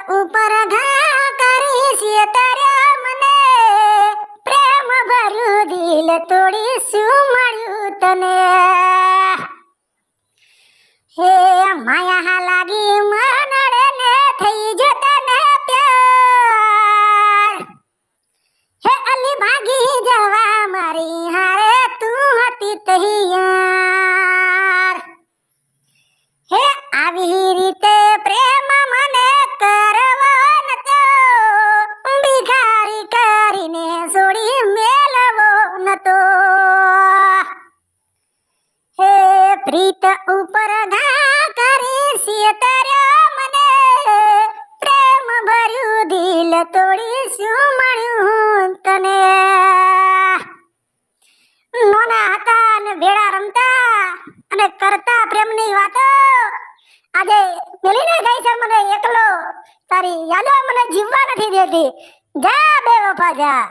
ઉપર ઘા કરીશ તારા મને પ્રેમ ભર્યું દિલ તોડી શું મળ્યું તને હે માયા લાગી મનડે ને થઈ જતા ને પ્યાર હે અલી ભાગી જવા મારી હારે તું હતી તૈયાર હે આવી રીતે પ્રેમ મને કરવો નતો ભિખારી કરીને છોડી મેલવો નતો હે પ્રીત ઉપર ઘા કરીશ તારા મને પ્રેમ ભર્યું દિલ તોડી શું મળ્યું તને નોના હતા અને ભેળા રમતા અને કરતા પ્રેમની વાતો આજે મેલીને ગઈ છે મને એકલો તારી યાદો મને જીવવા નથી દેતી જા બેવફા જા